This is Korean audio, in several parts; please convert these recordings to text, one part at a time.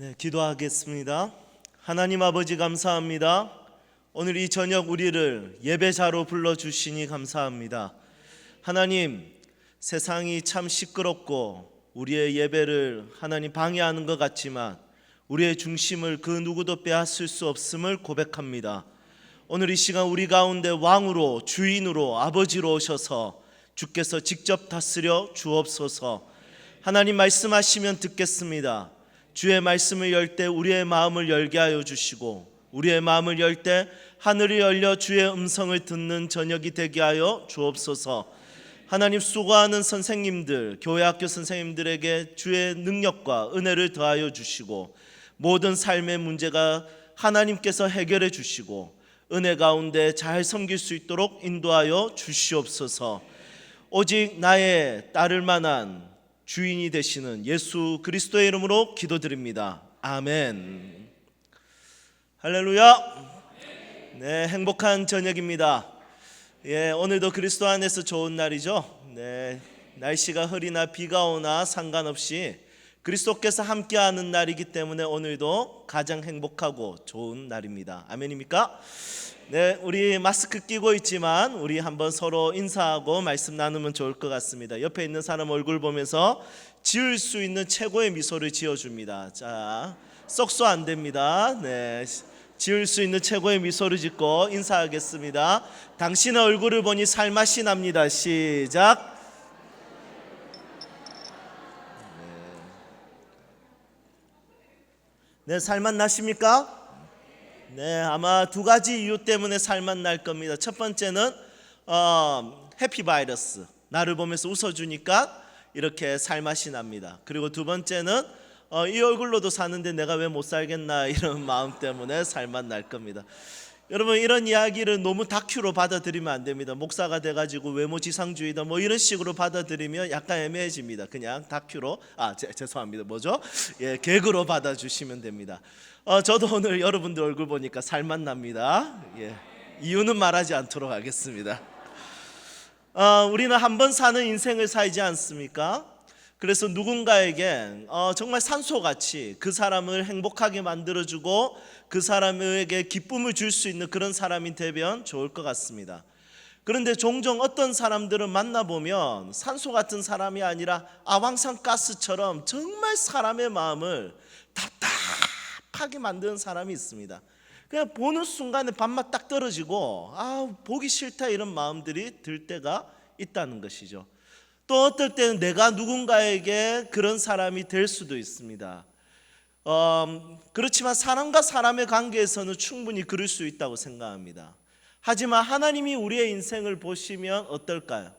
네, 기도하겠습니다. 하나님 아버지 감사합니다. 오늘 이 저녁 우리를 예배자로 불러주시니 감사합니다. 하나님, 세상이 참 시끄럽고 우리의 예배를 하나님 방해하는 것 같지만 우리의 중심을 그 누구도 빼앗을 수 없음을 고백합니다. 오늘 이 시간 우리 가운데 왕으로, 주인으로, 아버지로 오셔서 주께서 직접 다스려 주옵소서. 하나님 말씀하시면 듣겠습니다. 주의 말씀을 열 때 우리의 마음을 열게 하여 주시고 우리의 마음을 열 때 하늘이 열려 주의 음성을 듣는 저녁이 되게 하여 주옵소서. 하나님, 수고하는 선생님들, 교회학교 선생님들에게 주의 능력과 은혜를 더하여 주시고 모든 삶의 문제가 하나님께서 해결해 주시고 은혜 가운데 잘 섬길 수 있도록 인도하여 주시옵소서. 오직 나의 따를 만한 주인이 되시는 예수 그리스도의 이름으로 기도드립니다. 아멘. 할렐루야. 네, 행복한 저녁입니다. 오늘도 그리스도 안에서 좋은 날이죠. 네, 날씨가 흐리나 비가 오나 상관없이 그리스도께서 함께하는 날이기 때문에 오늘도 가장 행복하고 좋은 날입니다. 아멘입니까? 네, 우리 마스크 끼고 있지만 우리 한번 서로 인사하고 말씀 나누면 좋을 것 같습니다. 옆에 있는 사람 얼굴 보면서 지을 수 있는 최고의 미소를 지어줍니다. 자, 썩소 안 됩니다. 네, 지을 수 있는 최고의 미소를 짓고 인사하겠습니다. 당신의 얼굴을 보니 살맛이 납니다. 시작. 네, 살맛 나십니까? 네, 아마 두 가지 이유 때문에 살맛 날 겁니다. 첫 번째는 해피 바이러스, 나를 보면서 웃어주니까 이렇게 살맛이 납니다. 그리고 두 번째는 이 얼굴로도 사는데 내가 왜 못 살겠나 이런 마음 때문에 살맛 날 겁니다. 여러분, 이런 이야기를 너무 다큐로 받아들이면 안 됩니다. 목사가 돼가지고 외모지상주의다 뭐 이런 식으로 받아들이면 약간 애매해집니다. 그냥 다큐로, 죄송합니다. 뭐죠? 개그로 받아주시면 됩니다. 저도 오늘 여러분들 얼굴 보니까 살맛 납니다. 이유는 말하지 않도록 하겠습니다. 우리는 한 번 사는 인생을 살지 않습니까? 그래서 누군가에게 정말 산소같이 그 사람을 행복하게 만들어주고 그 사람에게 기쁨을 줄 수 있는 그런 사람이 되면 좋을 것 같습니다. 그런데 종종 어떤 사람들을 만나보면 산소 같은 사람이 아니라 아황산가스처럼 정말 사람의 마음을 답답하게 만드는 사람이 있습니다. 그냥 보는 순간에 밥맛 딱 떨어지고 보기 싫다 이런 마음들이 들 때가 있다는 것이죠. 또 어떨 때는 내가 누군가에게 그런 사람이 될 수도 있습니다. 그렇지만 사람과 사람의 관계에서는 충분히 그럴 수 있다고 생각합니다. 하지만 하나님이 우리의 인생을 보시면 어떨까요?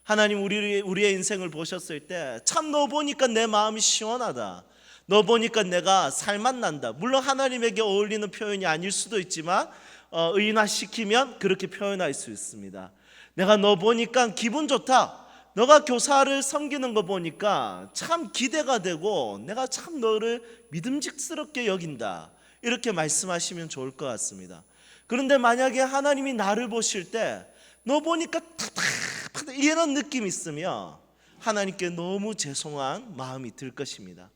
하나님 우리의 인생을 보셨을 때 참 너 보니까 내 마음이 시원하다, 너 보니까 내가 살맛 난다. 물론 하나님에게 어울리는 표현이 아닐 수도 있지만 의인화시키면 그렇게 표현할 수 있습니다. 내가 너 보니까 기분 좋다, 너가 교사를 섬기는 거 보니까 참 기대가 되고 내가 참 너를 믿음직스럽게 여긴다, 이렇게 말씀하시면 좋을 것 같습니다. 그런데 만약에 하나님이 나를 보실 때 너 보니까 답답하다 이런 느낌이 있으면 하나님께 너무 죄송한 마음이 들 것입니다.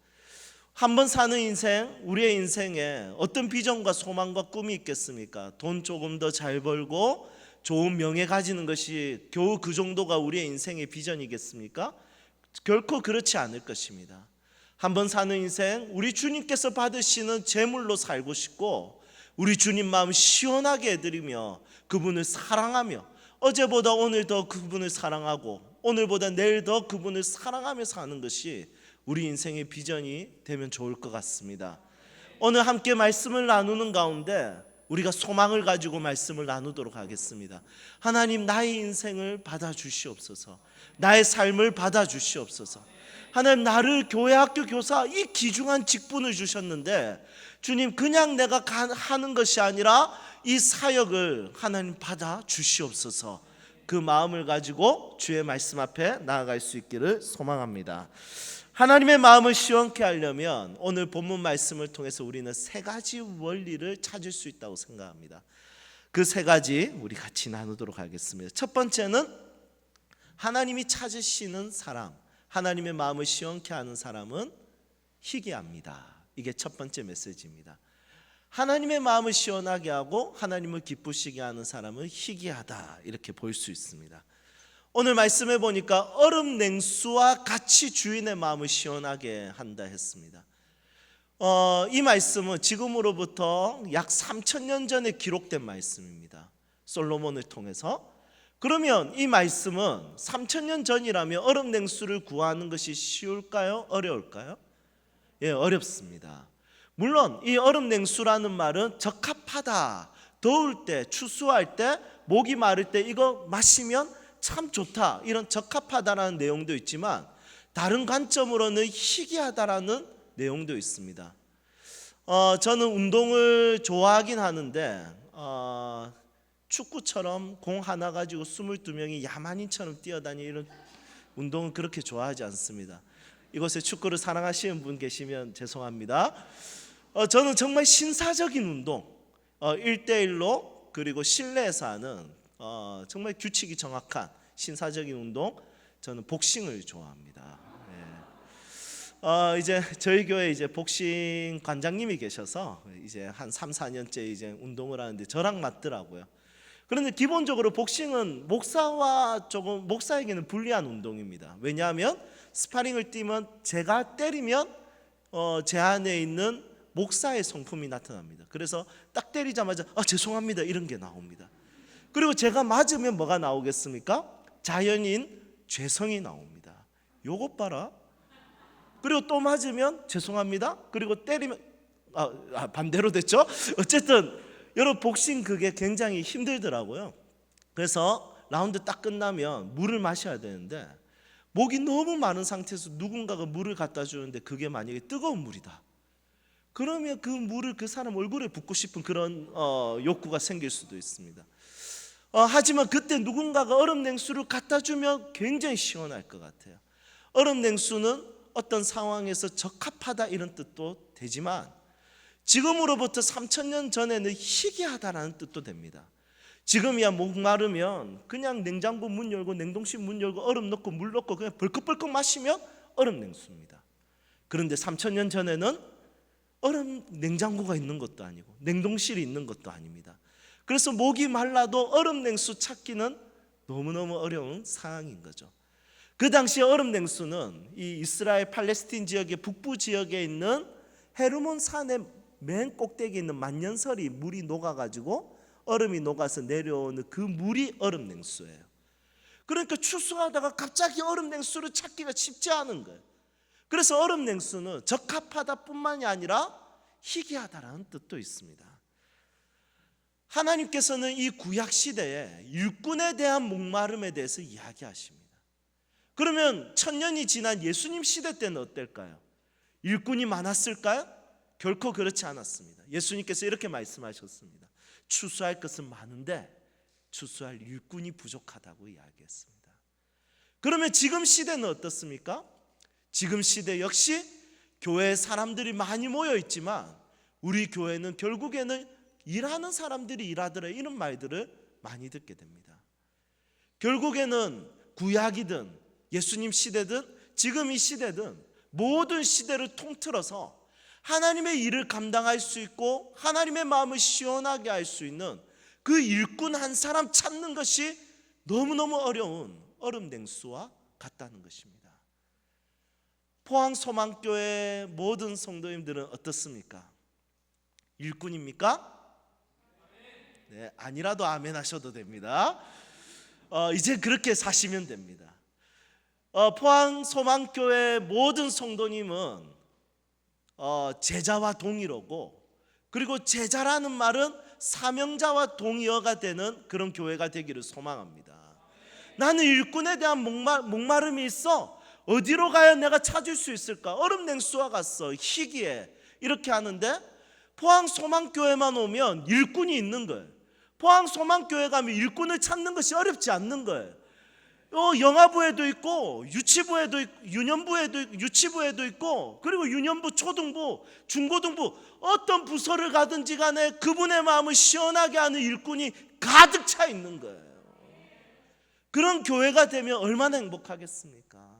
한 번 사는 인생, 우리의 인생에 어떤 비전과 소망과 꿈이 있겠습니까? 돈 조금 더 잘 벌고 좋은 명예 가지는 것이 겨우 그 정도가 우리의 인생의 비전이겠습니까? 결코 그렇지 않을 것입니다. 한 번 사는 인생, 우리 주님께서 받으시는 제물로 살고 싶고 우리 주님 마음 시원하게 해드리며 그분을 사랑하며 어제보다 오늘 더 그분을 사랑하고 오늘보다 내일 더 그분을 사랑하며 사는 것이 우리 인생의 비전이 되면 좋을 것 같습니다. 오늘 함께 말씀을 나누는 가운데 우리가 소망을 가지고 말씀을 나누도록 하겠습니다. 하나님, 나의 인생을 받아주시옵소서. 나의 삶을 받아주시옵소서. 하나님, 나를 교회학교 교사 이 귀중한 직분을 주셨는데 주님, 그냥 내가 하는 것이 아니라 이 사역을 하나님 받아주시옵소서. 그 마음을 가지고 주의 말씀 앞에 나아갈 수 있기를 소망합니다. 하나님의 마음을 시원케 하려면 오늘 본문 말씀을 통해서 우리는 세 가지 원리를 찾을 수 있다고 생각합니다. 그 세 가지 우리 같이 나누도록 하겠습니다. 첫 번째는 하나님이 찾으시는 사람, 하나님의 마음을 시원케 하는 사람은 희귀합니다. 이게 첫 번째 메시지입니다. 하나님의 마음을 시원하게 하고 하나님을 기쁘시게 하는 사람은 희귀하다, 이렇게 볼 수 있습니다. 오늘 말씀해 보니까 얼음 냉수와 같이 주인의 마음을 시원하게 한다 했습니다. 이 말씀은 지금으로부터 약 3,000년 전에 기록된 말씀입니다. 솔로몬을 통해서. 그러면 이 말씀은 3,000년 전이라면 얼음 냉수를 구하는 것이 쉬울까요? 어려울까요? 예, 어렵습니다. 물론 이 얼음 냉수라는 말은 적합하다, 더울 때, 추수할 때, 목이 마를 때 이거 마시면 참 좋다, 이런 적합하다라는 내용도 있지만 다른 관점으로는 희귀하다라는 내용도 있습니다. 저는 운동을 좋아하긴 하는데 축구처럼 공 하나 가지고 22명이 야만인처럼 뛰어다니는 이런 운동은 그렇게 좋아하지 않습니다. 이곳에 축구를 사랑하시는 분 계시면 죄송합니다. 저는 정말 신사적인 운동, 1대1로 그리고 실내에서 하는 정말 규칙이 정확한 신사적인 운동, 저는 복싱을 좋아합니다. 이제 저희 교회에 이제 복싱 관장님이 계셔서 이제 한 3, 4년째 이제 운동을 하는데 저랑 맞더라고요. 그런데 기본적으로 복싱은 목사에게는 불리한 운동입니다. 왜냐하면 스파링을 뛰면, 제가 때리면 제 안에 있는 목사의 성품이 나타납니다. 그래서 딱 때리자마자 죄송합니다, 이런 게 나옵니다. 그리고 제가 맞으면 뭐가 나오겠습니까? 자연인 죄성이 나옵니다. 요것 봐라. 그리고 또 맞으면 죄송합니다. 그리고 때리면 반대로 됐죠. 어쨌든 여러분, 복싱 그게 굉장히 힘들더라고요. 그래서 라운드 딱 끝나면 물을 마셔야 되는데 목이 너무 마른 상태에서 누군가가 물을 갖다 주는데 그게 만약에 뜨거운 물이다, 그러면 그 물을 그 사람 얼굴에 붓고 싶은 그런 욕구가 생길 수도 있습니다. 하지만 그때 누군가가 얼음 냉수를 갖다 주면 굉장히 시원할 것 같아요. 얼음 냉수는 어떤 상황에서 적합하다 이런 뜻도 되지만 지금으로부터 3,000년 전에는 희귀하다라는 뜻도 됩니다. 지금이야 목마르면 그냥 냉장고 문 열고 냉동실 문 열고 얼음 넣고 물 넣고 그냥 벌컥벌컥 마시면 얼음 냉수입니다. 그런데 3,000년 전에는 얼음 냉장고가 있는 것도 아니고 냉동실이 있는 것도 아닙니다. 그래서 목이 말라도 얼음 냉수 찾기는 너무너무 어려운 상황인 거죠. 그 당시 얼음 냉수는 이 이스라엘 팔레스틴 지역의 북부 지역에 있는 헤르몬 산의 맨 꼭대기에 있는 만년설이 물이 녹아가지고 얼음이 녹아서 내려오는 그 물이 얼음 냉수예요. 그러니까 추수하다가 갑자기 얼음 냉수를 찾기가 쉽지 않은 거예요. 그래서 얼음 냉수는 적합하다 뿐만이 아니라 희귀하다라는 뜻도 있습니다. 하나님께서는 이 구약 시대에 일꾼에 대한 목마름에 대해서 이야기하십니다. 그러면 1000년이 지난 예수님 시대 때는 어떨까요? 일꾼이 많았을까요? 결코 그렇지 않았습니다. 예수님께서 이렇게 말씀하셨습니다. 추수할 것은 많은데 추수할 일꾼이 부족하다고 이야기했습니다. 그러면 지금 시대는 어떻습니까? 지금 시대 역시 교회에 사람들이 많이 모여 있지만 우리 교회는 결국에는 일하는 사람들이 일하더라, 이런 말들을 많이 듣게 됩니다. 결국에는 구약이든 예수님 시대든 지금 이 시대든 모든 시대를 통틀어서 하나님의 일을 감당할 수 있고 하나님의 마음을 시원하게 할 수 있는 그 일꾼 한 사람 찾는 것이 너무너무 어려운 얼음 냉수와 같다는 것입니다. 포항 소망교회 모든 성도님들은 어떻습니까? 일꾼입니까? 네, 아니라도 아멘 하셔도 됩니다. 이제 그렇게 사시면 됩니다. 포항 소망교회 모든 성도님은 제자와 동일하고, 그리고 제자라는 말은 사명자와 동의어가 되는 그런 교회가 되기를 소망합니다. 나는 일꾼에 대한 목마름이 있어. 어디로 가야 내가 찾을 수 있을까? 얼음 냉수와 같어, 희귀해, 이렇게 하는데 포항 소망교회만 오면 일꾼이 있는 거예요. 포항 소망교회 가면 일꾼을 찾는 것이 어렵지 않는 거예요. 영아부에도 있고 유치부에도 있고 유년부에도 있고 유치부에도 있고, 그리고 유년부, 초등부, 중고등부 어떤 부서를 가든지 간에 그분의 마음을 시원하게 하는 일꾼이 가득 차 있는 거예요. 그런 교회가 되면 얼마나 행복하겠습니까?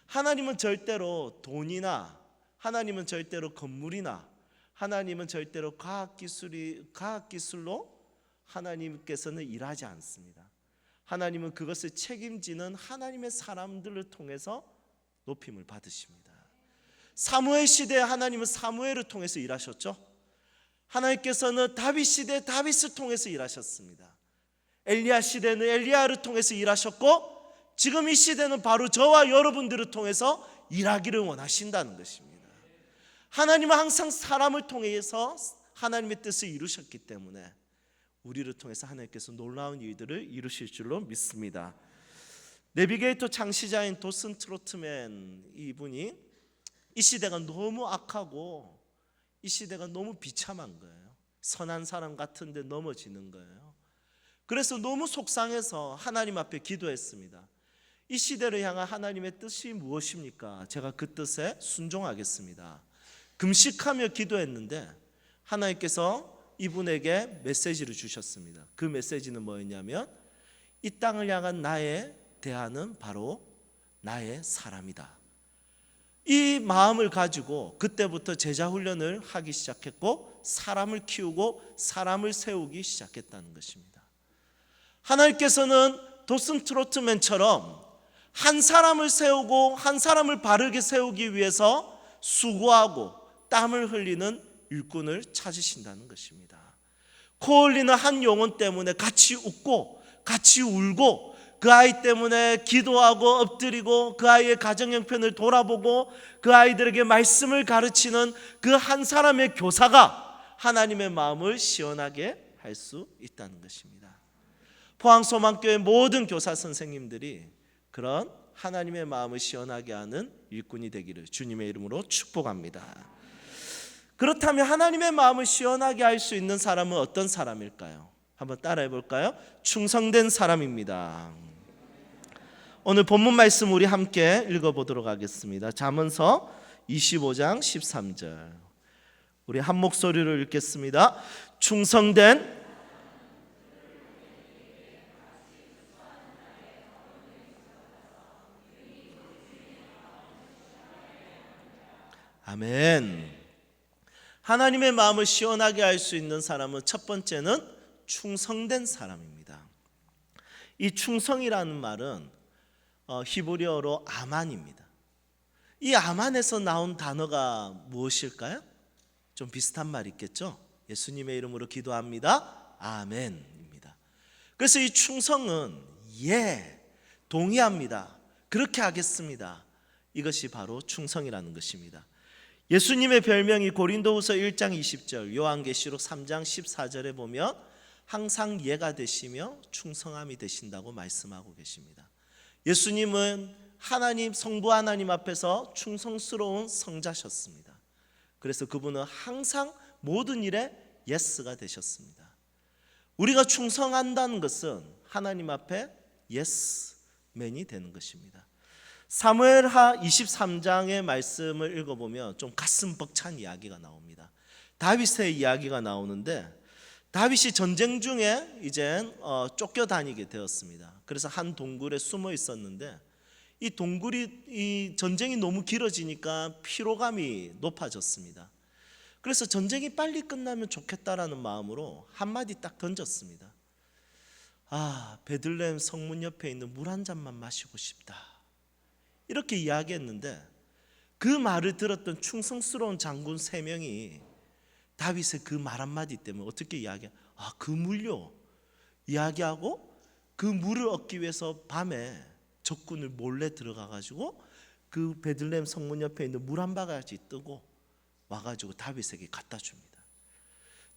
하나님은 절대로 돈이나 하나님은 절대로 건물이나 하나님은 절대로 과학기술로 하나님께서는 일하지 않습니다. 하나님은 그것을 책임지는 하나님의 사람들을 통해서 높임을 받으십니다. 사무엘 시대에 하나님은 사무엘을 통해서 일하셨죠. 하나님께서는 다윗 시대에 다윗을 통해서 일하셨습니다. 엘리야 시대는 엘리야를 통해서 일하셨고, 지금 이 시대는 바로 저와 여러분들을 통해서 일하기를 원하신다는 것입니다. 하나님은 항상 사람을 통해서 하나님의 뜻을 이루셨기 때문에 우리를 통해서 하나님께서 놀라운 일들을 이루실 줄로 믿습니다. 내비게이터 창시자인 도슨 트로트맨, 이분이 이 시대가 너무 악하고 이 시대가 너무 비참한 거예요. 선한 사람 같은데 넘어지는 거예요. 그래서 너무 속상해서 하나님 앞에 기도했습니다. 이 시대를 향한 하나님의 뜻이 무엇입니까? 제가 그 뜻에 순종하겠습니다. 금식하며 기도했는데 하나님께서 이분에게 메시지를 주셨습니다. 그 메시지는 뭐였냐면, 이 땅을 향한 나의 대안은 바로 나의 사람이다. 이 마음을 가지고 그때부터 제자 훈련을 하기 시작했고, 사람을 키우고 사람을 세우기 시작했다는 것입니다. 하나님께서는 도슨 트로트맨처럼 한 사람을 세우고 한 사람을 바르게 세우기 위해서 수고하고 땀을 흘리는 일꾼을 찾으신다는 것입니다. 코 흘리는 한 영혼 때문에 같이 웃고 같이 울고, 그 아이 때문에 기도하고 엎드리고 그 아이의 가정 형편을 돌아보고 그 아이들에게 말씀을 가르치는 그 한 사람의 교사가 하나님의 마음을 시원하게 할 수 있다는 것입니다. 포항소망교회 모든 교사 선생님들이 그런 하나님의 마음을 시원하게 하는 일꾼이 되기를 주님의 이름으로 축복합니다. 그렇다면 하나님의 마음을 시원하게 할 수 있는 사람은 어떤 사람일까요? 한번 따라해 볼까요? 충성된 사람입니다. 오늘 본문 말씀 우리 함께 읽어보도록 하겠습니다. 잠언서 25장 13절, 우리 한 목소리로 읽겠습니다. 충성된 아멘. 하나님의 마음을 시원하게 할 수 있는 사람은 첫 번째는 충성된 사람입니다. 이 충성이라는 말은 히브리어로 아만입니다. 이 아만에서 나온 단어가 무엇일까요? 좀 비슷한 말 있겠죠? 예수님의 이름으로 기도합니다. 아멘입니다. 그래서 이 충성은 동의합니다. 그렇게 하겠습니다. 이것이 바로 충성이라는 것입니다. 예수님의 별명이 고린도후서 1장 20절, 요한계시록 3장 14절에 보면 항상 예가 되시며 충성함이 되신다고 말씀하고 계십니다. 예수님은 하나님, 성부 하나님 앞에서 충성스러운 성자셨습니다. 그래서 그분은 항상 모든 일에 예스가 되셨습니다. 우리가 충성한다는 것은 하나님 앞에 예스맨이 되는 것입니다. 사무엘하 23장의 말씀을 읽어보면 좀 가슴 벅찬 이야기가 나옵니다. 다윗의 이야기가 나오는데, 다윗이 전쟁 중에 이제 쫓겨다니게 되었습니다. 그래서 한 동굴에 숨어 있었는데, 이 전쟁이 너무 길어지니까 피로감이 높아졌습니다. 그래서 전쟁이 빨리 끝나면 좋겠다라는 마음으로 한마디 딱 던졌습니다. 베들레헴 성문 옆에 있는 물 한 잔만 마시고 싶다, 이렇게 이야기했는데, 그 말을 들었던 충성스러운 장군 3명이 다윗의 그 말 한마디 때문에 어떻게 이야기해? 그 물요, 이야기하고 그 물을 얻기 위해서 밤에 적군을 몰래 들어가가지고 그 베들레헴 성문 옆에 있는 물 한 바가지 뜨고 와가지고 다윗에게 갖다 줍니다.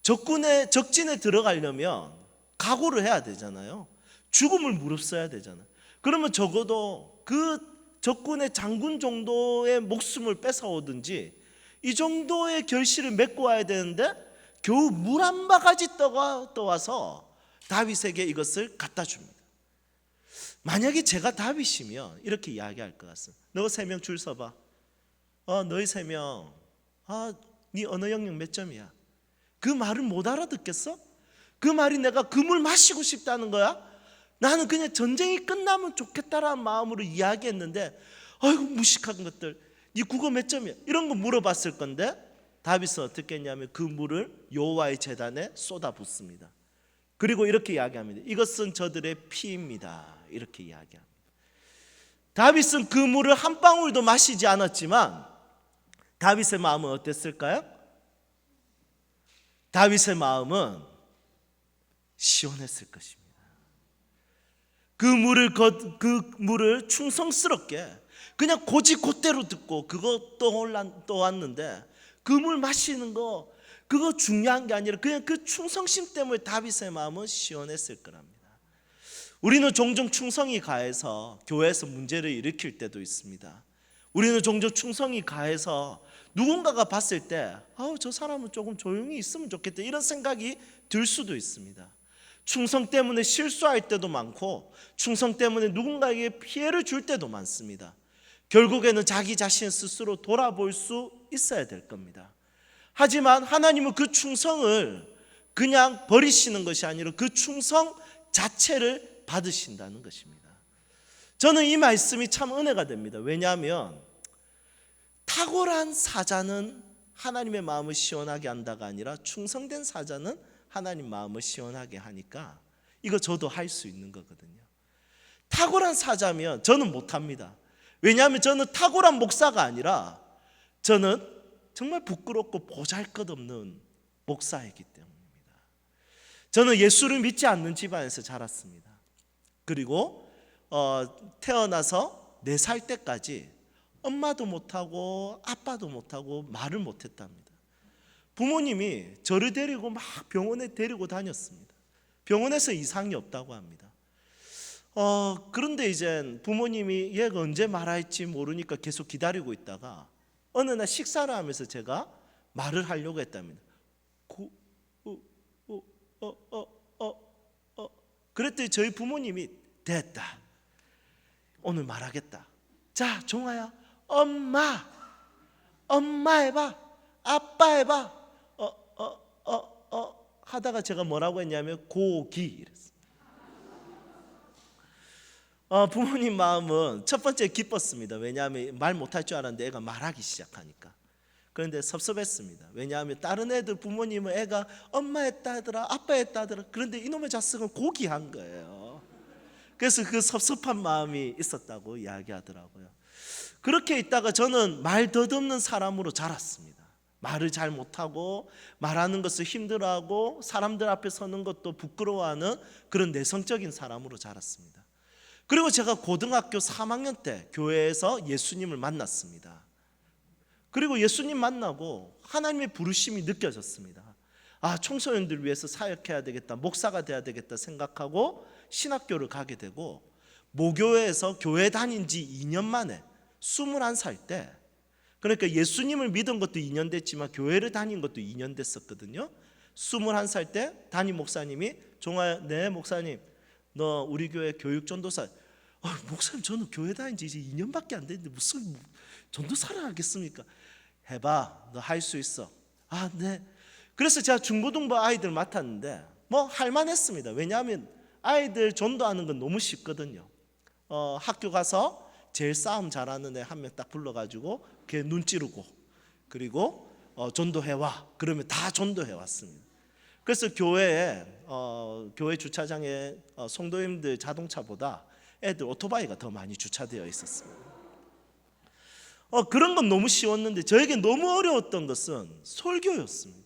적진에 들어가려면 각오를 해야 되잖아요. 죽음을 무릅써야 되잖아요. 그러면 적어도 그 적군의 장군 정도의 목숨을 뺏어오든지 이 정도의 결실을 맺고 와야 되는데, 겨우 물 한 바가지 떠와서 다윗에게 이것을 갖다 줍니다. 만약에 제가 다윗이면 이렇게 이야기할 것 같습니다. 너 3명 줄 서봐. 너희 3명 네 언어 영역 몇 점이야? 그 말을 못 알아듣겠어? 그 말이 내가 그 물 마시고 싶다는 거야? 나는 그냥 전쟁이 끝나면 좋겠다라는 마음으로 이야기했는데, 아이고 무식한 것들, 네 국어 몇 점이야? 이런 거 물어봤을 건데 다윗은 어떻게 했냐면 그 물을 여호와의 제단에 쏟아붓습니다. 그리고 이렇게 이야기합니다. 이것은 저들의 피입니다. 이렇게 이야기합니다. 다윗은 그 물을 한 방울도 마시지 않았지만 다윗의 마음은 어땠을까요? 다윗의 마음은 시원했을 것입니다. 그 물을 충성스럽게 그냥 고지곧대로 듣고 그거 또 왔는데 그 물 마시는 거 그거 중요한 게 아니라 그냥 그 충성심 때문에 다윗의 마음은 시원했을 거랍니다. 우리는 종종 충성이 가해서 교회에서 문제를 일으킬 때도 있습니다. 우리는 종종 충성이 가해서 누군가가 봤을 때 저 사람은 조금 조용히 있으면 좋겠다 이런 생각이 들 수도 있습니다. 충성 때문에 실수할 때도 많고 충성 때문에 누군가에게 피해를 줄 때도 많습니다. 결국에는 자기 자신 스스로 돌아볼 수 있어야 될 겁니다. 하지만 하나님은 그 충성을 그냥 버리시는 것이 아니라 그 충성 자체를 받으신다는 것입니다. 저는 이 말씀이 참 은혜가 됩니다. 왜냐하면 탁월한 사자는 하나님의 마음을 시원하게 한다가 아니라 충성된 사자는 하나님 마음을 시원하게 하니까 이거 저도 할 수 있는 거거든요. 탁월한 사자면 저는 못합니다. 왜냐하면 저는 탁월한 목사가 아니라 저는 정말 부끄럽고 보잘것없는 목사이기 때문입니다. 저는 예수를 믿지 않는 집안에서 자랐습니다. 그리고 태어나서 4살 때까지 엄마도 못하고 아빠도 못하고 말을 못했답니다. 부모님이 저를 데리고 막 병원에 데리고 다녔습니다. 병원에서 이상이 없다고 합니다. 그런데 이제 부모님이 얘가 언제 말할지 모르니까 계속 기다리고 있다가 어느 날 식사를 하면서 제가 말을 하려고 했답니다. 그랬더니 저희 부모님이 됐다. 오늘 말하겠다. 자, 종아야, 엄마 해봐. 아빠 해봐. 하다가 제가 뭐라고 했냐면 고기 이랬어요. 부모님 마음은 첫 번째 기뻤습니다. 왜냐하면 말 못할 줄 알았는데 애가 말하기 시작하니까. 그런데 섭섭했습니다. 왜냐하면 다른 애들 부모님은 애가 엄마 했다 하더라, 아빠 했다 하더라. 그런데 이놈의 자식은 고기한 거예요. 그래서 그 섭섭한 마음이 있었다고 이야기하더라고요. 그렇게 있다가 저는 말 더듬는 사람으로 자랐습니다. 말을 잘 못하고 말하는 것을 힘들어하고 사람들 앞에 서는 것도 부끄러워하는 그런 내성적인 사람으로 자랐습니다. 그리고 제가 고등학교 3학년 때 교회에서 예수님을 만났습니다. 그리고 예수님 만나고 하나님의 부르심이 느껴졌습니다. 청소년들을 위해서 사역해야 되겠다, 목사가 돼야 되겠다 생각하고 신학교를 가게 되고 모교회에서 교회 다닌 지 2년 만에 21살 때, 그러니까 예수님을 믿은 것도 2년 됐지만 교회를 다닌 것도 2년 됐었거든요. 21살 때 담임 목사님이 종아야, 네 목사님, 너 우리 교회 교육 전도사. 목사님 저는 교회 다닌 지 이제 2년밖에 안 됐는데 무슨 전도사를 하겠습니까? 해봐, 너 할 수 있어. 네. 그래서 제가 중고등부 아이들 맡았는데 뭐 할만했습니다. 왜냐하면 아이들 전도하는 건 너무 쉽거든요. 학교 가서 제일 싸움 잘하는 애 한 명 딱 불러가지고 걔 눈 찌르고 그리고 전도해와 그러면 다 전도해왔습니다. 그래서 교회 주차장에 성도님들 자동차보다 애들 오토바이가 더 많이 주차되어 있었습니다. 그런 건 너무 쉬웠는데 저에게 너무 어려웠던 것은 설교였습니다.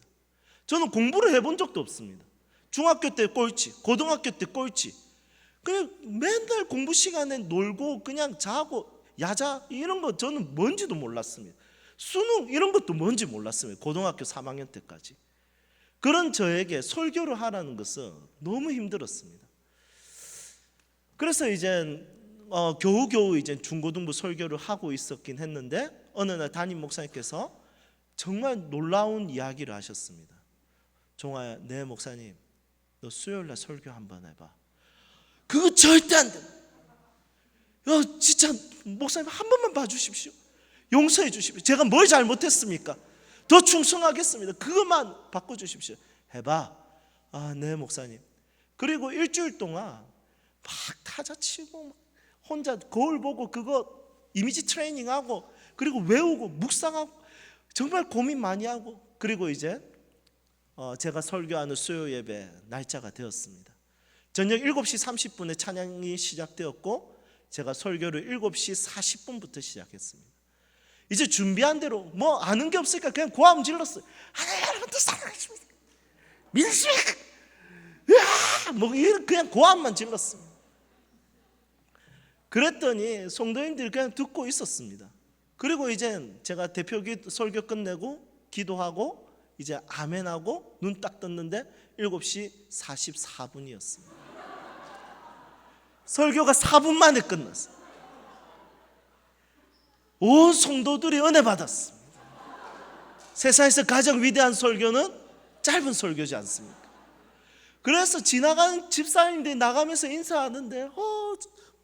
저는 공부를 해본 적도 없습니다. 중학교 때 꼴찌, 고등학교 때 꼴찌. 그냥 맨날 공부 시간에 놀고 그냥 자고 야자 이런 거 저는 뭔지도 몰랐습니다. 수능 이런 것도 뭔지 몰랐습니다. 고등학교 3학년 때까지. 그런 저에게 설교를 하라는 것은 너무 힘들었습니다. 그래서 이제 겨우겨우 이제 중고등부 설교를 하고 있었긴 했는데 어느 날 담임 목사님께서 정말 놀라운 이야기를 하셨습니다. 종아야, 네 목사님, 너 수요일날 설교 한번 해봐. 그거 절대 안 돼. 진짜 목사님 한 번만 봐주십시오. 용서해 주십시오. 제가 뭘 잘못했습니까? 더 충성하겠습니다. 그것만 바꿔주십시오. 해봐. 네 목사님. 그리고 일주일 동안 막 타자 치고 혼자 거울 보고 그거 이미지 트레이닝하고 그리고 외우고 묵상하고 정말 고민 많이 하고, 그리고 이제 제가 설교하는 수요 예배 날짜가 되었습니다. 저녁 7시 30분에 찬양이 시작되었고 제가 설교를 7시 40분부터 시작했습니다. 이제 준비한 대로 뭐 아는 게 없으니까 그냥 고함 질렀어요. 하나님 여러분들 사랑하십니다. 믿으십니까? 뭐 그냥 고함만 질렀습니다. 그랬더니 성도님들이 그냥 듣고 있었습니다. 그리고 이제 제가 대표 설교 끝내고 기도하고 이제 아멘하고 눈 딱 떴는데 7시 44분이었습니다. 설교가 4분 만에 끝났어요. 온 성도들이 은혜 받았습니다. 세상에서 가장 위대한 설교는 짧은 설교지 않습니까? 그래서 지나가는 집사님들이 나가면서 인사하는데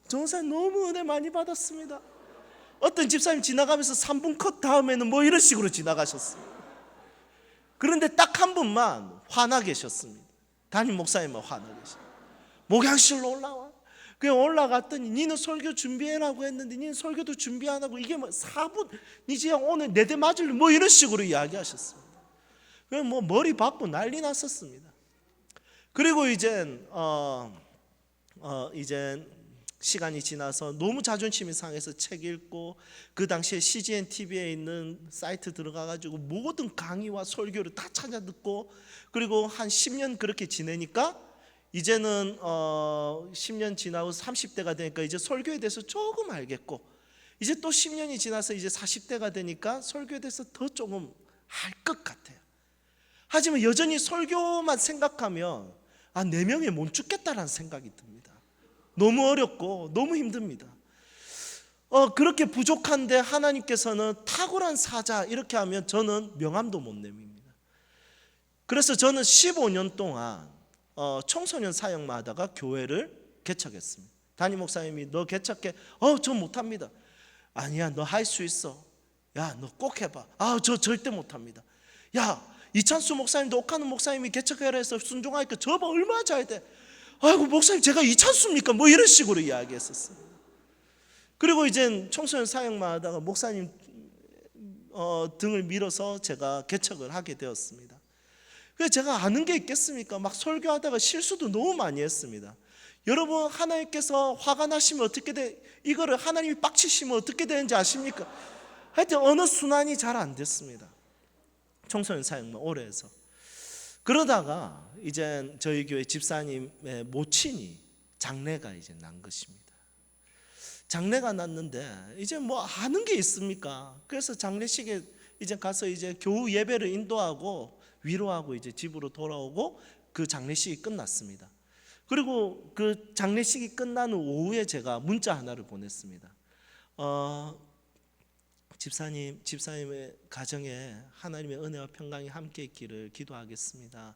정사님 너무 은혜 많이 받았습니다. 어떤 집사님 지나가면서 3분 컷 다음에는 뭐 이런 식으로 지나가셨습니다. 그런데 딱 한 분만 화나 계셨습니다. 담임 목사님만 화나 계셨어요. 목양실로 올라와. 그냥 올라갔더니 니는 설교 준비해라고 했는데 니는 설교도 준비 안 하고 이게 뭐 4분 니 지금 오늘 내 대 맞을래 뭐 이런 식으로 이야기하셨습니다. 그냥 뭐 머리 받고 난리 났었습니다. 그리고 이젠 시간이 지나서 너무 자존심이 상해서 책 읽고 그 당시에 CGN TV에 있는 사이트 들어가가지고 모든 강의와 설교를 다 찾아 듣고, 그리고 한 10년 그렇게 지내니까 이제는 10년 지나고 30대가 되니까 이제 설교에 대해서 조금 알겠고, 이제 또 10년이 지나서 이제 40대가 되니까 설교에 대해서 더 조금 알 것 같아요. 하지만 여전히 설교만 생각하면 내 명예 못 죽겠다라는 생각이 듭니다. 너무 어렵고 너무 힘듭니다. 그렇게 부족한데 하나님께서는 탁월한 사자 이렇게 하면 저는 명함도 못 내밉니다. 그래서 저는 15년 동안 청소년 사역만 하다가 교회를 개척했습니다. 담임 목사님이 너 개척해? 저 못합니다. 아니야, 너 할 수 있어. 야, 너 꼭 해봐. 저 절대 못합니다. 야, 이찬수 목사님도 옥하는 목사님이 개척해라 해서 순종하니까 저봐 얼마나 잘 돼. 아이고 목사님 제가 이찬수입니까? 뭐 이런 식으로 이야기했었습니다. 그리고 이제 청소년 사역만 하다가 목사님 등을 밀어서 제가 개척을 하게 되었습니다. 그래서 제가 아는 게 있겠습니까? 막 설교하다가 실수도 너무 많이 했습니다. 여러분, 하나님께서 화가 나시면 어떻게 돼? 이거를 하나님이 빡치시면 어떻게 되는지 아십니까? 하여튼 어느 순환이 잘 안 됐습니다. 청소년 사역만 오래 해서. 그러다가 이제 저희 교회 집사님의 모친이 장례가 이제 난 것입니다. 장례가 났는데 이제 뭐 아는 게 있습니까? 그래서 장례식에 이제 가서 이제 교우 예배를 인도하고 위로하고 이제 집으로 돌아오고 그 장례식이 끝났습니다. 그리고 그 장례식이 끝난 오후에 제가 문자 하나를 보냈습니다. 집사님의 가정에 하나님의 은혜와 평강이 함께 있기를 기도하겠습니다.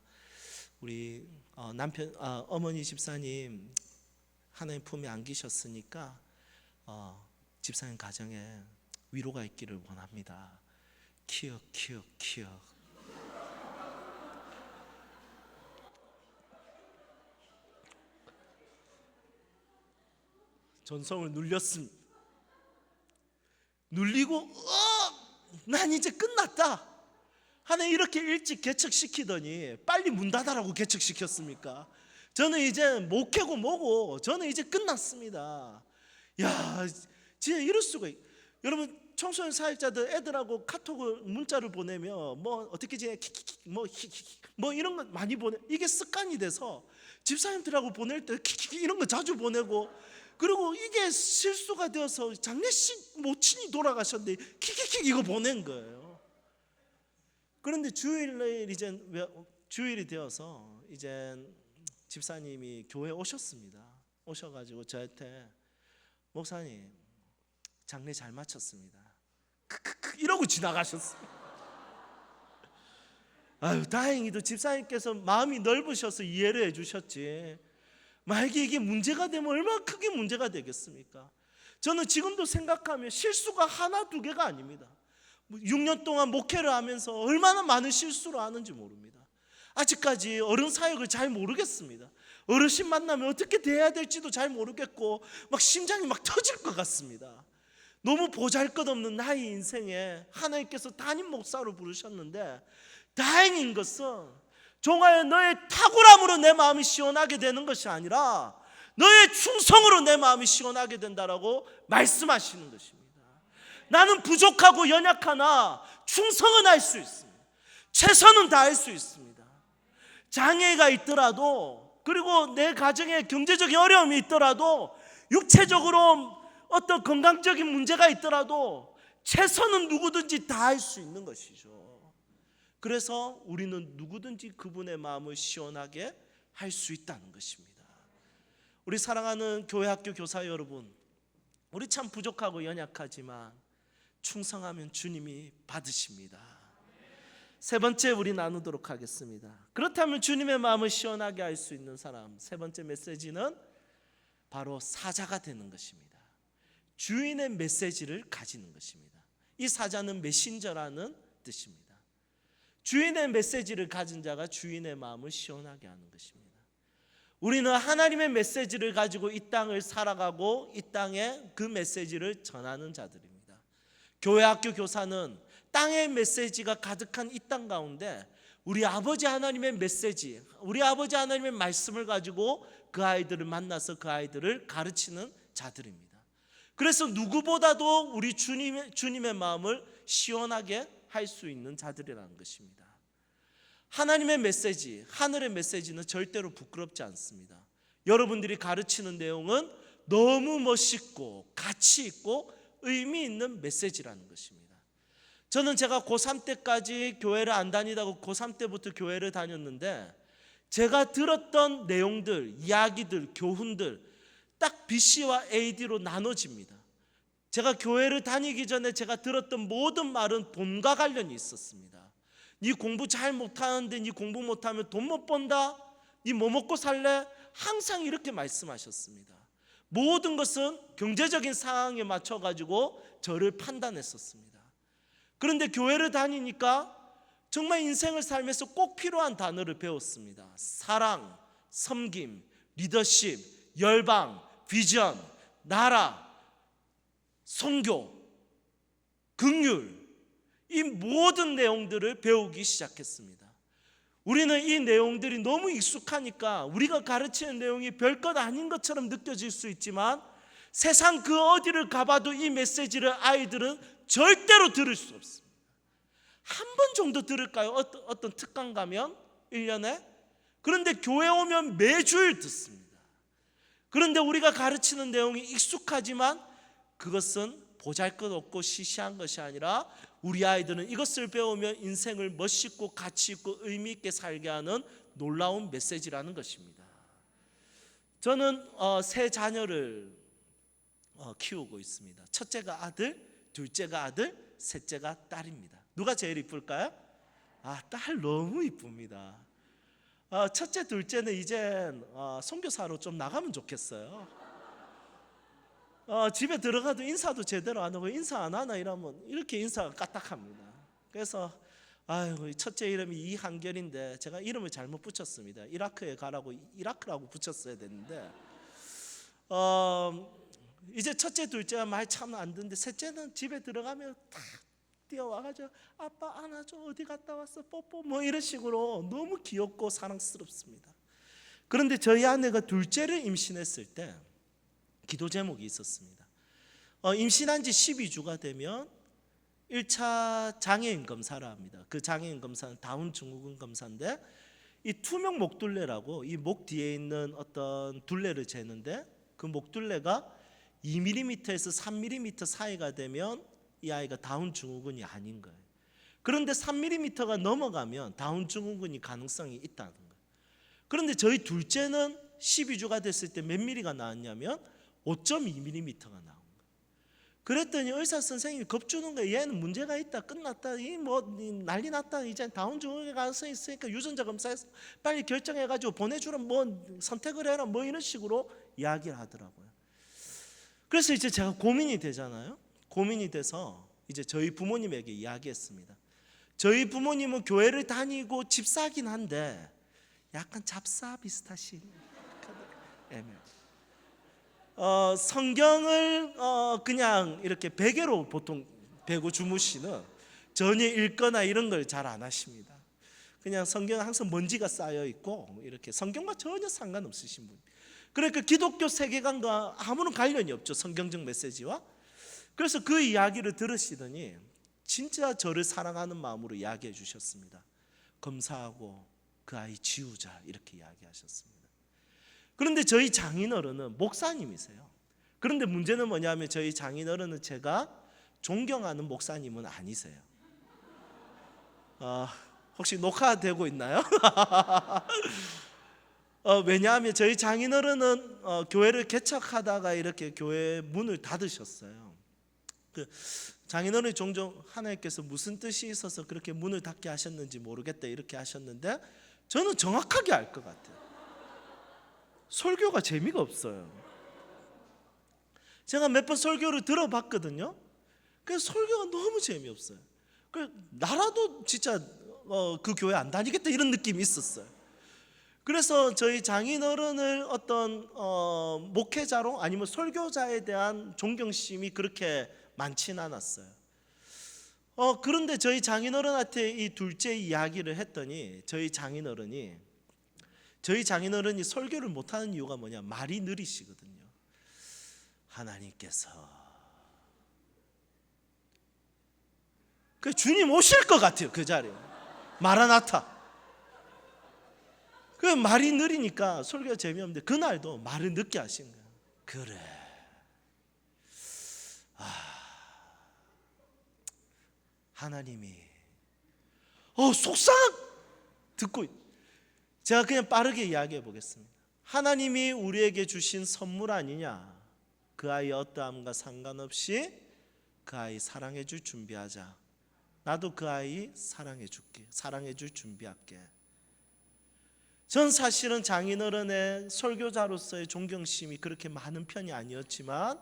우리 어머니 집사님 하나님 품에 안기셨으니까 집사님 가정에 위로가 있기를 원합니다. 키읔. 전성을 눌렸습니다. 눌리고 난 이제 끝났다. 하나님 이렇게 일찍 개척시키더니 빨리 문 닫아라고 개척시켰습니까? 저는 이제 목회고 뭐고 저는 이제 끝났습니다. 야, 진짜 이럴 수가. 여러분, 청소년 사역자들 애들하고 카톡을 문자를 보내면 뭐 어떻게 지내 뭐 이런 거 많이 보내. 이게 습관이 돼서 집사님들하고 보낼 때 이런 거 자주 보내고, 그리고 이게 실수가 되어서 장례식 모친이 돌아가셨는데 이거 보낸 거예요. 그런데 주일이 되어서 이제 집사님이 교회에 오셨습니다. 오셔가지고 저한테 목사님 장례 잘 마쳤습니다. 이러고 지나가셨어요. 아유, 다행히도 집사님께서 마음이 넓으셔서 이해를 해주셨지. 만약에 이게 문제가 되면 얼마나 크게 문제가 되겠습니까? 저는 지금도 생각하면 실수가 하나 두 개가 아닙니다. 6년 동안 목회를 하면서 얼마나 많은 실수를 하는지 모릅니다. 아직까지 어른 사역을 잘 모르겠습니다. 어르신 만나면 어떻게 대해야 될지도 잘 모르겠고 막 심장이 막 터질 것 같습니다. 너무 보잘것없는 나의 인생에 하나님께서 담임 목사로 부르셨는데, 다행인 것은 종아야 너의 탁월함으로 내 마음이 시원하게 되는 것이 아니라 너의 충성으로 내 마음이 시원하게 된다라고 말씀하시는 것입니다. 나는 부족하고 연약하나 충성은 할 수 있습니다. 최선은 다할 수 있습니다. 장애가 있더라도, 그리고 내 가정에 경제적인 어려움이 있더라도, 육체적으로 어떤 건강적인 문제가 있더라도 최선은 누구든지 다 할 수 있는 것이죠. 그래서 우리는 누구든지 그분의 마음을 시원하게 할 수 있다는 것입니다. 우리 사랑하는 교회 학교 교사 여러분, 우리 참 부족하고 연약하지만 충성하면 주님이 받으십니다. 세 번째 우리 나누도록 하겠습니다. 그렇다면 주님의 마음을 시원하게 할 수 있는 사람, 세 번째 메시지는 바로 사자가 되는 것입니다. 주인의 메시지를 가지는 것입니다. 이 사자는 메신저라는 뜻입니다. 주인의 메시지를 가진 자가 주인의 마음을 시원하게 하는 것입니다. 우리는 하나님의 메시지를 가지고 이 땅을 살아가고 이 땅에 그 메시지를 전하는 자들입니다. 교회 학교 교사는 땅의 메시지가 가득한 이 땅 가운데 우리 아버지 하나님의 메시지, 우리 아버지 하나님의 말씀을 가지고 그 아이들을 만나서 그 아이들을 가르치는 자들입니다. 그래서 누구보다도 우리 주님의 마음을 시원하게 할 수 있는 자들이라는 것입니다. 하나님의 메시지, 하늘의 메시지는 절대로 부끄럽지 않습니다. 여러분들이 가르치는 내용은 너무 멋있고 가치 있고 의미 있는 메시지라는 것입니다. 저는 제가 고3 때까지 교회를 안 다니다가 고3 때부터 교회를 다녔는데, 제가 들었던 내용들, 이야기들, 교훈들 딱 BC와 AD로 나눠집니다. 제가 교회를 다니기 전에 제가 들었던 모든 말은 돈과 관련이 있었습니다. 네 공부 잘 못하는데 네 공부 못하면 돈 못 번다, 네 뭐 먹고 살래? 항상 이렇게 말씀하셨습니다. 모든 것은 경제적인 상황에 맞춰가지고 저를 판단했었습니다. 그런데 교회를 다니니까 정말 인생을 살면서 꼭 필요한 단어를 배웠습니다. 사랑, 섬김, 리더십, 열방, 비전, 나라, 선교, 긍휼, 이 모든 내용들을 배우기 시작했습니다. 우리는 이 내용들이 너무 익숙하니까 우리가 가르치는 내용이 별것 아닌 것처럼 느껴질 수 있지만, 세상 그 어디를 가봐도 이 메시지를 아이들은 절대로 들을 수 없습니다. 한 번 정도 들을까요? 어떤 특강 가면 1년에? 그런데 교회 오면 매주일 듣습니다. 그런데 우리가 가르치는 내용이 익숙하지만 그것은 보잘것없고 시시한 것이 아니라 우리 아이들은 이것을 배우면 인생을 멋있고 가치 있고 의미 있게 살게 하는 놀라운 메시지라는 것입니다. 저는 세 자녀를 키우고 있습니다. 첫째가 아들, 둘째가 아들, 셋째가 딸입니다. 누가 제일 이쁠까요? 딸 너무 이쁩니다. 첫째, 둘째는 이젠 선교사로 좀 나가면 좋겠어요. 집에 들어가도 인사도 제대로 안 하고, 인사 안 하나 이러면 이렇게 인사가 까딱합니다. 그래서 첫째 이름이 이한결인데 제가 이름을 잘못 붙였습니다. 이라크에 가라고 이라크라고 붙였어야 됐는데, 이제 첫째, 둘째가 말 참 안 듣는데, 셋째는 집에 들어가면 탁 뛰어와가지고 아빠 안아줘, 어디 갔다 왔어, 뽀뽀, 뭐 이런 식으로 너무 귀엽고 사랑스럽습니다. 그런데 저희 아내가 둘째를 임신했을 때 기도 제목이 있었습니다. 임신한 지 12주가 되면 1차 장애인 검사를 합니다. 그 장애인 검사는 다운 증후군 검사인데, 이 투명 목둘레라고 이 목 뒤에 있는 어떤 둘레를 재는데, 그 목둘레가 2mm에서 3mm 사이가 되면 이 아이가 다운 증후군이 아닌 거예요. 그런데 3mm가 넘어가면 다운 증후군이 가능성이 있다는 거예요. 그런데 저희 둘째는 12주가 됐을 때 몇 mm가 나왔냐면 5.2mm가 나온 거예요. 그랬더니 의사 선생님이 겁주는 거예요. 얘는 문제가 있다, 끝났다, 난리 났다, 이제 다운 증후군에 가능성이 있으니까 유전자 검사해서 빨리 결정해가지고 보내주라, 선택을 해라, 이런 식으로 이야기를 하더라고요. 그래서 이제 제가 고민이 되잖아요. 고민이 돼서 이제 저희 부모님에게 이야기했습니다. 저희 부모님은 교회를 다니고 집사긴 한데 약간 잡사 비슷하신 애매해요. 성경을 그냥 이렇게 베개로 보통 베고 주무시는, 전혀 읽거나 이런 걸 잘 안 하십니다. 그냥 성경은 항상 먼지가 쌓여 있고 이렇게 성경과 전혀 상관없으신 분. 그러니까 기독교 세계관과 아무런 관련이 없죠, 성경적 메시지와. 그래서 그 이야기를 들으시더니 진짜 저를 사랑하는 마음으로 이야기해 주셨습니다. 검사하고 그 아이 지우자, 이렇게 이야기하셨습니다. 그런데 저희 장인어른은 목사님이세요. 그런데 문제는 뭐냐면 저희 장인어른은 제가 존경하는 목사님은 아니세요. 혹시 녹화되고 있나요? 왜냐하면 저희 장인어른은 교회를 개척하다가 이렇게 교회 문을 닫으셨어요. 장인어른이 종종 하나님께서 무슨 뜻이 있어서 그렇게 문을 닫게 하셨는지 모르겠다 이렇게 하셨는데, 저는 정확하게 알 것 같아요. 설교가 재미가 없어요. 제가 몇 번 설교를 들어봤거든요. 그래서 설교가 너무 재미없어요. 나라도 진짜 그 교회 안 다니겠다 이런 느낌이 있었어요. 그래서 저희 장인어른을 어떤 목회자로 아니면 설교자에 대한 존경심이 그렇게 많지는 않았어요. 그런데 저희 장인어른한테 이 둘째 이야기를 했더니 저희 장인어른이 설교를 못하는 이유가 뭐냐, 말이 느리시거든요. 하나님께서 주님 오실 것 같아요, 그 자리에. 마라나타. 그 말이 느리니까 설교가 재미없는데 그날도 말을 늦게 하신 거예요. 그래, 하나님이 속상 듣고, 제가 그냥 빠르게 이야기해 보겠습니다. 하나님이 우리에게 주신 선물 아니냐, 그 아이의 어떠함과 상관없이 그 아이 사랑해 줄 준비하자. 나도 그 아이 사랑해 줄게, 사랑해 줄 준비할게. 전 사실은 장인어른의 설교자로서의 존경심이 그렇게 많은 편이 아니었지만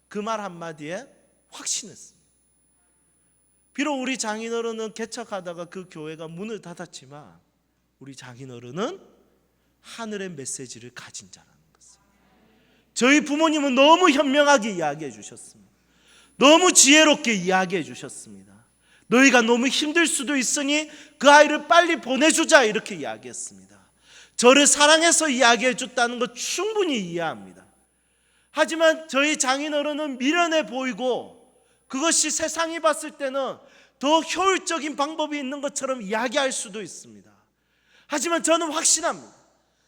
그 말 한마디에 확신했습니다. 비록 우리 장인어른은 개척하다가 그 교회가 문을 닫았지만 우리 장인어른은 하늘의 메시지를 가진 자라는 것을 저희 부모님은 너무 현명하게 이야기해 주셨습니다. 너무 지혜롭게 이야기해 주셨습니다. 너희가 너무 힘들 수도 있으니 그 아이를 빨리 보내주자, 이렇게 이야기했습니다. 저를 사랑해서 이야기해 줬다는 것 충분히 이해합니다. 하지만 저희 장인어른은 미련해 보이고 그것이 세상이 봤을 때는 더 효율적인 방법이 있는 것처럼 이야기할 수도 있습니다. 하지만 저는 확신합니다.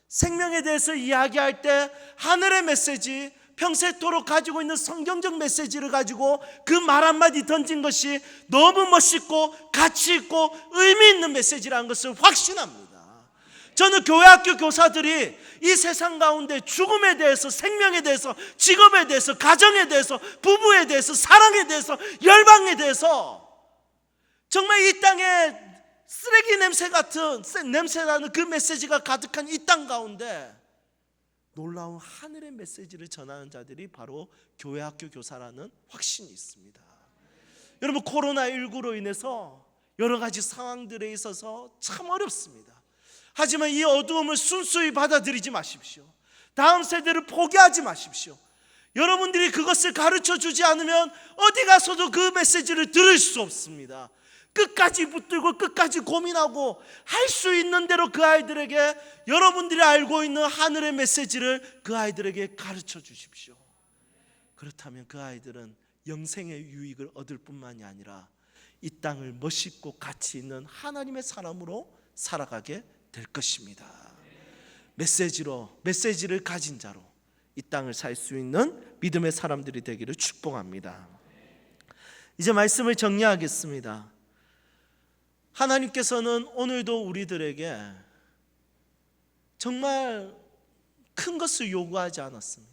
생명에 대해서 이야기할 때 하늘의 메시지, 평생토록 가지고 있는 성경적 메시지를 가지고 그 말 한마디 던진 것이 너무 멋있고 가치 있고 의미 있는 메시지라는 것을 확신합니다. 저는 교회학교 교사들이 이 세상 가운데 죽음에 대해서, 생명에 대해서, 직업에 대해서, 가정에 대해서, 부부에 대해서, 사랑에 대해서, 열방에 대해서 정말 이 땅에 쓰레기 냄새 같은 냄새나는 그 메시지가 가득한 이 땅 가운데 놀라운 하늘의 메시지를 전하는 자들이 바로 교회학교 교사라는 확신이 있습니다. 여러분, 코로나19로 인해서 여러 가지 상황들에 있어서 참 어렵습니다. 하지만 이 어두움을 순수히 받아들이지 마십시오. 다음 세대를 포기하지 마십시오. 여러분들이 그것을 가르쳐 주지 않으면 어디 가서도 그 메시지를 들을 수 없습니다. 끝까지 붙들고 끝까지 고민하고 할 수 있는 대로 그 아이들에게 여러분들이 알고 있는 하늘의 메시지를 그 아이들에게 가르쳐 주십시오. 그렇다면 그 아이들은 영생의 유익을 얻을 뿐만이 아니라 이 땅을 멋있고 가치 있는 하나님의 사람으로 살아가게 될 것입니다. 메시지를 가진 자로 이 땅을 살 수 있는 믿음의 사람들이 되기를 축복합니다. 이제 말씀을 정리하겠습니다. 하나님께서는 오늘도 우리들에게 정말 큰 것을 요구하지 않았습니다.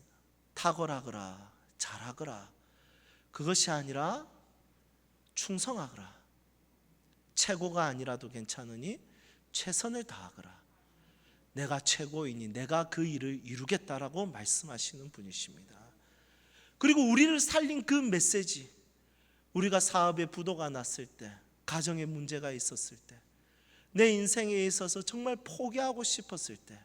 탁월하거라, 잘하거라, 그것이 아니라 충성하거라. 최고가 아니라도 괜찮으니 최선을 다하거라. 내가 최고이니 내가 그 일을 이루겠다라고 말씀하시는 분이십니다. 그리고 우리를 살린 그 메시지, 우리가 사업에 부도가 났을 때, 가정에 문제가 있었을 때, 내 인생에 있어서 정말 포기하고 싶었을 때,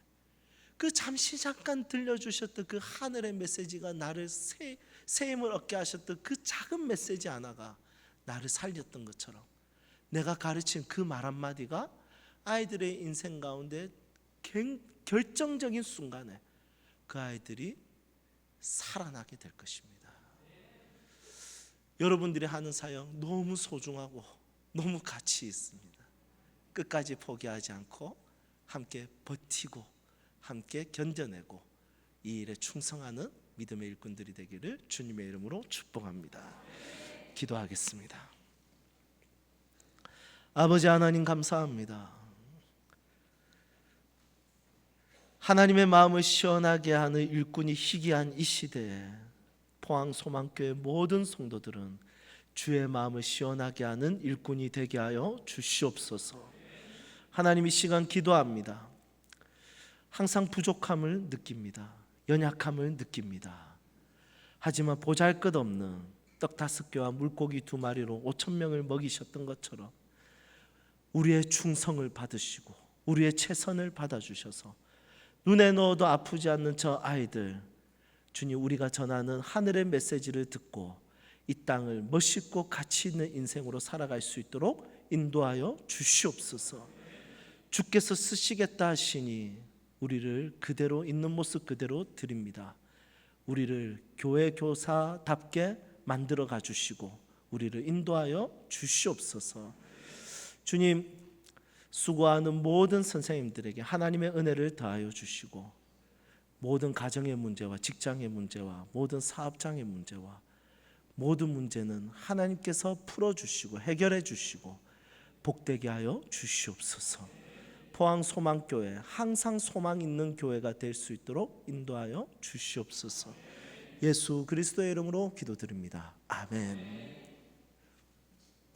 그 잠시 잠깐 들려주셨던 그 하늘의 메시지가 나를 새 힘을 얻게 하셨던 그 작은 메시지 하나가 나를 살렸던 것처럼, 내가 가르친 그 말 한마디가 아이들의 인생 가운데 결정적인 순간에 그 아이들이 살아나게 될 것입니다. 여러분들이 하는 사역 너무 소중하고 너무 가치 있습니다. 끝까지 포기하지 않고 함께 버티고 함께 견뎌내고 이 일에 충성하는 믿음의 일꾼들이 되기를 주님의 이름으로 축복합니다. 기도하겠습니다. 아버지 하나님, 감사합니다. 하나님의 마음을 시원하게 하는 일꾼이 희귀한 이 시대에 포항소망교회 모든 성도들은 주의 마음을 시원하게 하는 일꾼이 되게 하여 주시옵소서. 하나님, 이 시간 기도합니다. 항상 부족함을 느낍니다. 연약함을 느낍니다. 하지만 보잘것없는 떡 5개와 물고기 2마리로 5,000명을 먹이셨던 것처럼 우리의 충성을 받으시고 우리의 최선을 받아주셔서 눈에 넣어도 아프지 않는 저 아이들, 주님, 우리가 전하는 하늘의 메시지를 듣고 이 땅을 멋있고 가치 있는 인생으로 살아갈 수 있도록 인도하여 주시옵소서. 주께서 쓰시겠다 하시니 우리를 그대로 있는 모습 그대로 드립니다. 우리를 교회 교사답게 만들어 가주시고 우리를 인도하여 주시옵소서. 주님, 수고하는 모든 선생님들에게 하나님의 은혜를 더하여 주시고 모든 가정의 문제와 직장의 문제와 모든 사업장의 문제와 모든 문제는 하나님께서 풀어주시고 해결해 주시고 복되게 하여 주시옵소서. 포항소망교회 항상 소망 있는 교회가 될 수 있도록 인도하여 주시옵소서. 예수 그리스도의 이름으로 기도드립니다. 아멘.